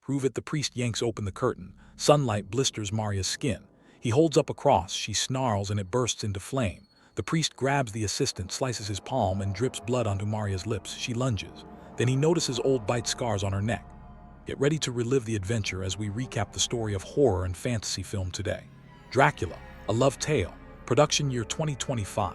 Prove it, the priest yanks open the curtain. Sunlight blisters Maria's skin. He holds up a cross, she snarls and it bursts into flame. The priest grabs the assistant, slices his palm and drips blood onto Maria's lips. She lunges. Then he notices old bite scars on her neck. Get ready to relive the adventure as we recap the story of horror and fantasy film today. Dracula, A Love Tale, production year 2025.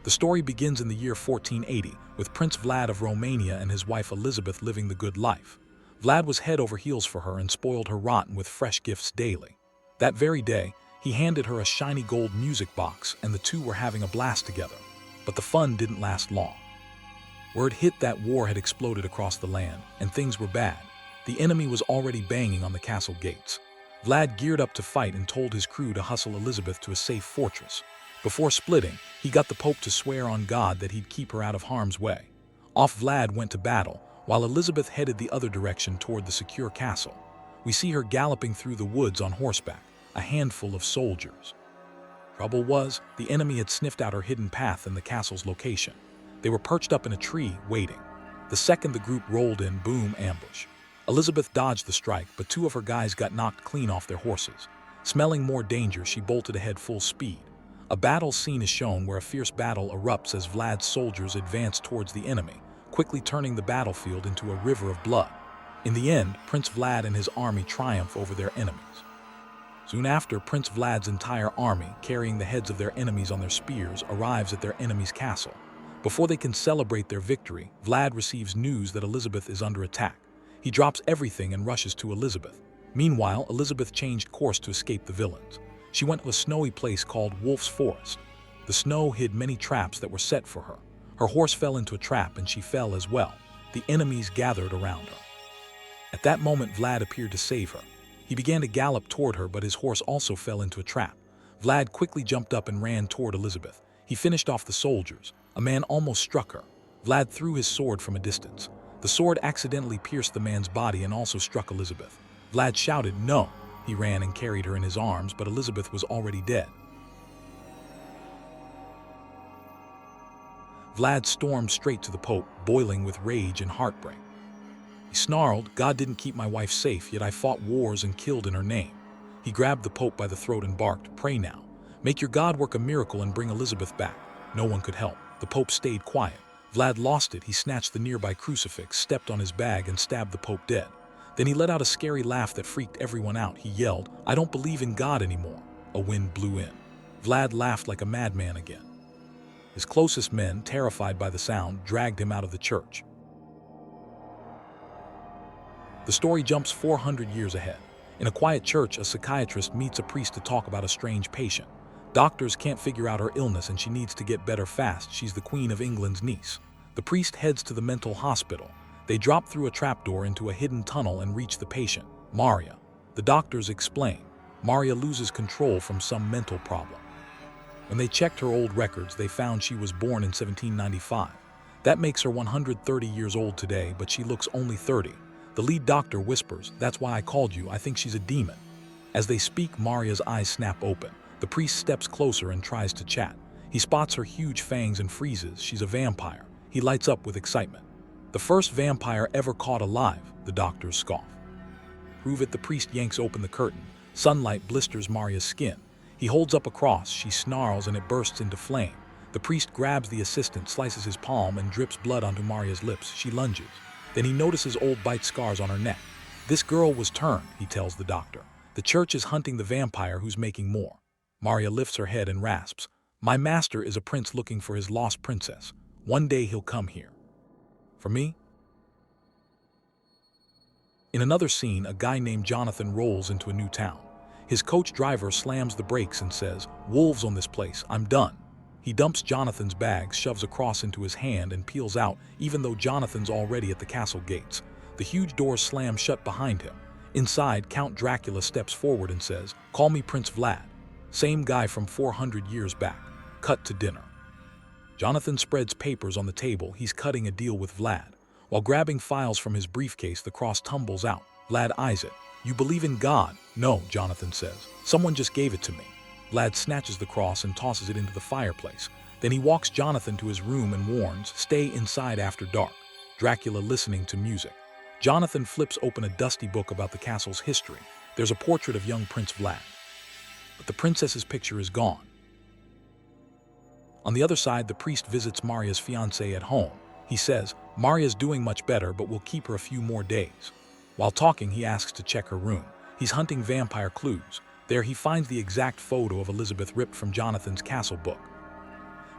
The story begins in the year 1480, with Prince Vlad of Romania and his wife Elizabeth living the good life. Vlad was head over heels for her and spoiled her rotten with fresh gifts daily. That very day, he handed her a shiny gold music box and the two were having a blast together. But the fun didn't last long. Word hit that war had exploded across the land, and things were bad. The enemy was already banging on the castle gates. Vlad geared up to fight and told his crew to hustle Elizabeth to a safe fortress. Before splitting, he got the Pope to swear on God that he'd keep her out of harm's way. Off Vlad went to battle, while Elizabeth headed the other direction toward the secure castle. We see her galloping through the woods on horseback, a handful of soldiers. Trouble was, the enemy had sniffed out her hidden path and the castle's location. They were perched up in a tree, waiting. The second the group rolled in, boom, ambush. Elizabeth dodged the strike, but two of her guys got knocked clean off their horses. Smelling more danger, she bolted ahead full speed. A battle scene is shown where a fierce battle erupts as Vlad's soldiers advance towards the enemy, quickly turning the battlefield into a river of blood. In the end, Prince Vlad and his army triumph over their enemies. Soon after, Prince Vlad's entire army, carrying the heads of their enemies on their spears, arrives at their enemy's castle. Before they can celebrate their victory, Vlad receives news that Elizabeth is under attack. He drops everything and rushes to Elizabeth. Meanwhile, Elizabeth changed course to escape the villains. She went to a snowy place called Wolf's Forest. The snow hid many traps that were set for her. Her horse fell into a trap and she fell as well. The enemies gathered around her. At that moment, Vlad appeared to save her. He began to gallop toward her, but his horse also fell into a trap. Vlad quickly jumped up and ran toward Elizabeth. He finished off the soldiers. A man almost struck her. Vlad threw his sword from a distance. The sword accidentally pierced the man's body and also struck Elizabeth. Vlad shouted, "No!" He ran and carried her in his arms, but Elizabeth was already dead. Vlad stormed straight to the Pope, boiling with rage and heartbreak. He snarled, "God didn't keep my wife safe, yet I fought wars and killed in her name." He grabbed the Pope by the throat and barked, "Pray now. Make your God work a miracle and bring Elizabeth back." No one could help. The Pope stayed quiet. Vlad lost it. He snatched the nearby crucifix, stepped on his bag, and stabbed the Pope dead. Then he let out a scary laugh that freaked everyone out. He yelled, "I don't believe in God anymore." A wind blew in. Vlad laughed like a madman again. His closest men, terrified by the sound, dragged him out of the church. The story jumps 400 years ahead. In a quiet church, a psychiatrist meets a priest to talk about a strange patient. Doctors can't figure out her illness and she needs to get better fast. She's the Queen of England's niece. The priest heads to the mental hospital. They drop through a trapdoor into a hidden tunnel and reach the patient, Maria. The doctors explain. Maria loses control from some mental problem. When they checked her old records, they found she was born in 1795. That makes her 130 years old today, but she looks only 30. The lead doctor whispers, "That's why I called you. I think she's a demon." As they speak, Maria's eyes snap open. The priest steps closer and tries to chat. He spots her huge fangs and freezes. She's a vampire. He lights up with excitement. "The first vampire ever caught alive," the doctors scoff. Prove it, the priest yanks open the curtain. Sunlight blisters Maria's skin. He holds up a cross. She snarls and it bursts into flame. The priest grabs the assistant, slices his palm, and drips blood onto Maria's lips. She lunges. Then he notices old bite scars on her neck. "This girl was turned," he tells the doctor. "The church is hunting the vampire who's making more." Maria lifts her head and rasps, "My master is a prince looking for his lost princess. One day he'll come here." "For me?" In another scene, a guy named Jonathan rolls into a new town. His coach driver slams the brakes and says, "Wolves on this place, I'm done." He dumps Jonathan's bags, shoves a cross into his hand, and peels out, even though Jonathan's already at the castle gates. The huge doors slam shut behind him. Inside, Count Dracula steps forward and says, "Call me Prince Vlad." Same guy from 400 years back. Cut to dinner. Jonathan spreads papers on the table. He's cutting a deal with Vlad. While grabbing files from his briefcase, the cross tumbles out. Vlad eyes it. "You believe in God?" "No," Jonathan says. "Someone just gave it to me." Vlad snatches the cross and tosses it into the fireplace. Then he walks Jonathan to his room and warns, "Stay inside after dark." Dracula listening to music. Jonathan flips open a dusty book about the castle's history. There's a portrait of young Prince Vlad, but the princess's picture is gone. On the other side, the priest visits Maria's fiancé at home. He says, Maria's doing much better, but we'll keep her a few more days. While talking, he asks to check her room. He's hunting vampire clues. There he finds the exact photo of Elizabeth ripped from Jonathan's castle book.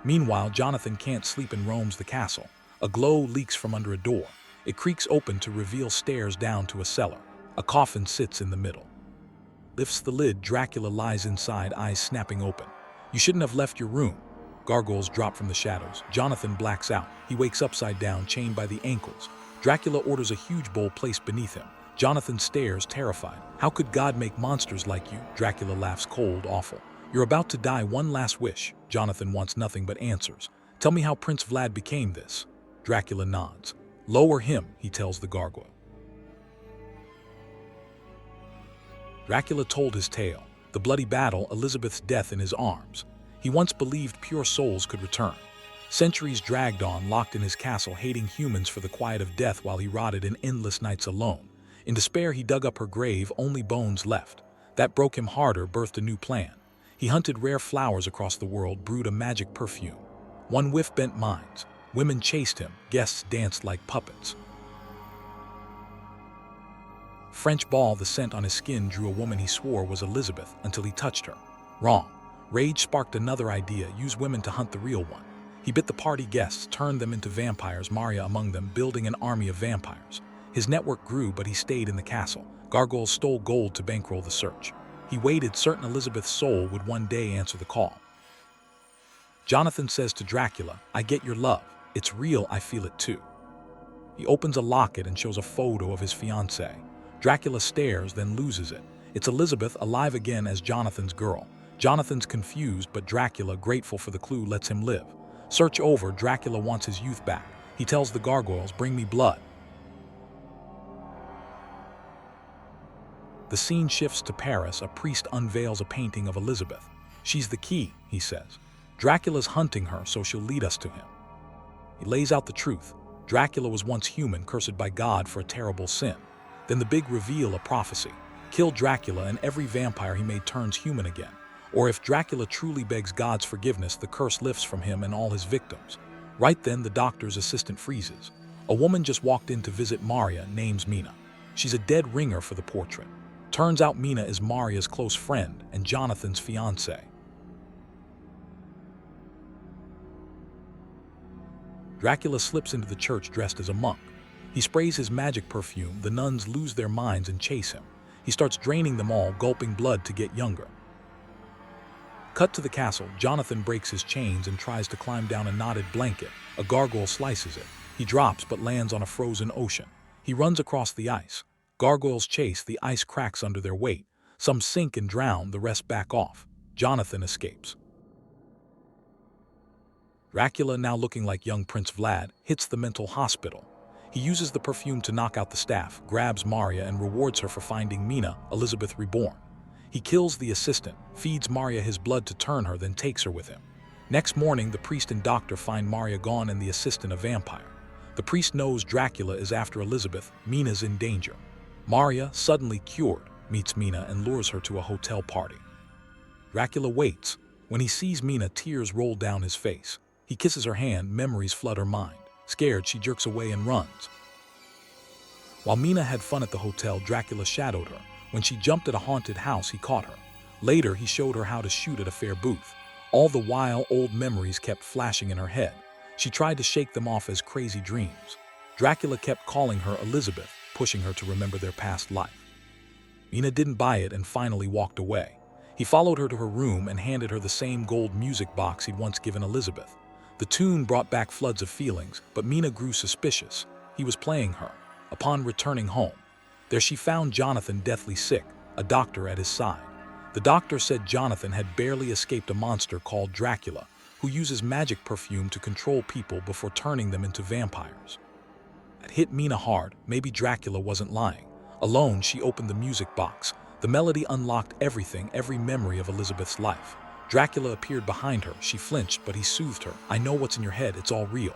Meanwhile, Jonathan can't sleep and roams the castle. A glow leaks from under a door. It creaks open to reveal stairs down to a cellar. A coffin sits in the middle. Lifts the lid, Dracula lies inside, eyes snapping open. You shouldn't have left your room. Gargoyles drop from the shadows. Jonathan blacks out. He wakes upside down, chained by the ankles. Dracula orders a huge bowl placed beneath him. Jonathan stares, terrified. How could God make monsters like you? Dracula laughs, cold, awful. You're about to die, one last wish. Jonathan wants nothing but answers. Tell me how Prince Vlad became this. Dracula nods. Lower him, he tells the gargoyle. Dracula told his tale. The bloody battle, Elizabeth's death in his arms. He once believed pure souls could return. Centuries dragged on, locked in his castle, hating humans for the quiet of death while he rotted in endless nights alone. In despair, he dug up her grave, only bones left. That broke him harder, birthed a new plan. He hunted rare flowers across the world, brewed a magic perfume. One whiff bent minds. Women chased him, guests danced like puppets. French ball, the scent on his skin drew a woman he swore was Elizabeth until he touched her. Wrong. Rage sparked another idea, use women to hunt the real one. He bit the party guests, turned them into vampires, Maria among them, building an army of vampires. His network grew, but he stayed in the castle. Gargoyles stole gold to bankroll the search. He waited, certain Elizabeth's soul would one day answer the call. Jonathan says to Dracula, I get your love. It's real, I feel it too. He opens a locket and shows a photo of his fiancée. Dracula stares, then loses it. It's Elizabeth, alive again as Jonathan's girl. Jonathan's confused, but Dracula, grateful for the clue, lets him live. Search over, Dracula wants his youth back. He tells the gargoyles, bring me blood. The scene shifts to Paris. A priest unveils a painting of Elizabeth. She's the key, he says. Dracula's hunting her, so she'll lead us to him. He lays out the truth. Dracula was once human, cursed by God for a terrible sin. Then the big reveal, a prophecy. Kill Dracula and every vampire he made turns human again. Or if Dracula truly begs God's forgiveness, the curse lifts from him and all his victims. Right then, the doctor's assistant freezes. A woman just walked in to visit Maria, name's Mina. She's a dead ringer for the portrait. Turns out Mina is Maria's close friend and Jonathan's fiancée. Dracula slips into the church dressed as a monk. He sprays his magic perfume. The nuns lose their minds and chase him. He starts draining them all, gulping blood to get younger. Cut to the castle. Jonathan breaks his chains and tries to climb down a knotted blanket. A gargoyle slices it. He drops but lands on a frozen ocean. He runs across the ice. Gargoyles chase. The ice cracks under their weight. Some sink and drown, the rest back off. Jonathan escapes. Dracula, now looking like young Prince Vlad, hits the mental hospital. He uses the perfume to knock out the staff, grabs Maria and rewards her for finding Mina, Elizabeth reborn. He kills the assistant, feeds Maria his blood to turn her, then takes her with him. Next morning, the priest and doctor find Maria gone and the assistant a vampire. The priest knows Dracula is after Elizabeth. Mina's in danger. Maria, suddenly cured, meets Mina and lures her to a hotel party. Dracula waits. When he sees Mina, tears roll down his face. He kisses her hand, memories flood her mind. Scared, she jerks away and runs. While Mina had fun at the hotel, Dracula shadowed her. When she jumped at a haunted house, he caught her. Later, he showed her how to shoot at a fair booth. All the while, old memories kept flashing in her head. She tried to shake them off as crazy dreams. Dracula kept calling her Elizabeth, pushing her to remember their past life. Mina didn't buy it and finally walked away. He followed her to her room and handed her the same gold music box he'd once given Elizabeth. The tune brought back floods of feelings, but Mina grew suspicious. He was playing her. Upon returning home, there she found Jonathan deathly sick, a doctor at his side. The doctor said Jonathan had barely escaped a monster called Dracula, who uses magic perfume to control people before turning them into vampires. It hit Mina hard. Maybe Dracula wasn't lying. Alone, she opened the music box. The melody unlocked everything, every memory of Elizabeth's life. Dracula appeared behind her. She flinched, but he soothed her. I know what's in your head. It's all real.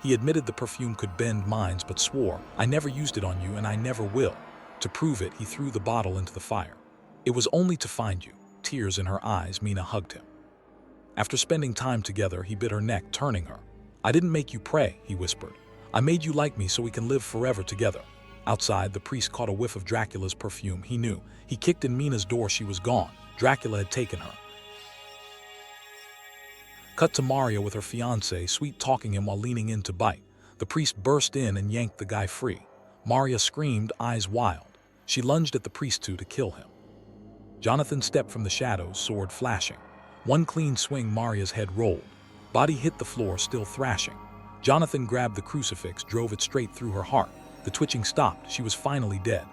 He admitted the perfume could bend minds but swore, "I never used it on you and I never will." To prove it, he threw the bottle into the fire. "It was only to find you." Tears in her eyes, Mina hugged him. After spending time together, he bit her neck, turning her. "I didn't make you pray," he whispered. "I made you like me so we can live forever together." Outside, the priest caught a whiff of Dracula's perfume. He knew. He kicked in Mina's door. She was gone. Dracula had taken her. Cut to Maria with her fiancé, sweet-talking him while leaning in to bite. The priest burst in and yanked the guy free. Maria screamed, eyes wild. She lunged at the priest to kill him. Jonathan stepped from the shadows, sword flashing. One clean swing, Maria's head rolled. Body hit the floor, still thrashing. Jonathan grabbed the crucifix, drove it straight through her heart. The twitching stopped. She was finally dead.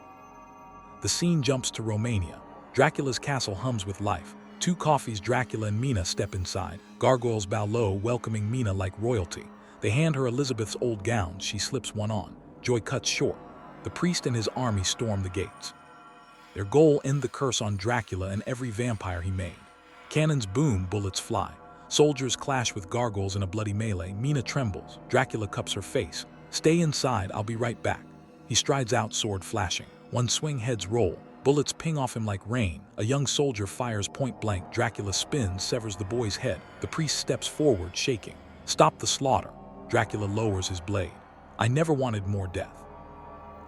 The scene jumps to Romania. Dracula's castle hums with life. 2 coffees, Dracula and Mina step inside. Gargoyles bow low, welcoming Mina like royalty. They hand her Elizabeth's old gown. She slips one on. Joy cuts short. The priest and his army storm the gates. Their goal: end the curse on Dracula and every vampire he made. Cannons boom, bullets fly. Soldiers clash with gargoyles in a bloody melee. Mina trembles. Dracula cups her face. "Stay inside, I'll be right back." He strides out, sword flashing. One swing, heads roll. Bullets ping off him like rain. A young soldier fires point blank. Dracula spins, severs the boy's head. The priest steps forward, shaking. "Stop the slaughter." Dracula lowers his blade. "I never wanted more death.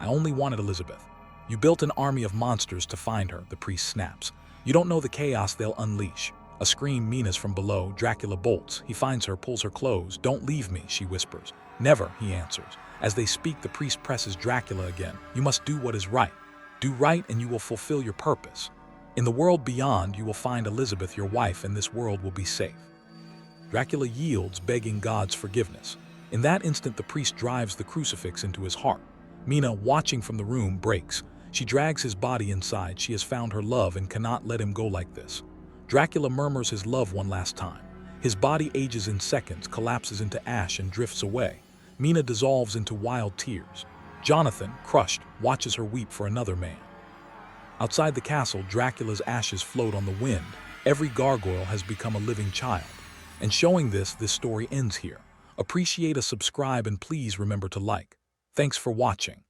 I only wanted Elizabeth." "You built an army of monsters to find her," the priest snaps. "You don't know the chaos they'll unleash." A scream, Mina's from below. Dracula bolts. He finds her, pulls her clothes. "Don't leave me," she whispers. "Never," he answers. As they speak, the priest presses Dracula again. "You must do what is right. Do right and you will fulfill your purpose. In the world beyond, you will find Elizabeth, your wife, and this world will be safe." Dracula yields, begging God's forgiveness. In that instant, the priest drives the crucifix into his heart. Mina, watching from the room, breaks. She drags his body inside. She has found her love and cannot let him go like this. Dracula murmurs his love one last time. His body ages in seconds, collapses into ash and drifts away. Mina dissolves into wild tears. Jonathan, crushed, watches her weep for another man. Outside the castle, Dracula's ashes float on the wind. Every gargoyle has become a living child. And showing this story ends here. Appreciate a subscribe and please remember to like. Thanks for watching.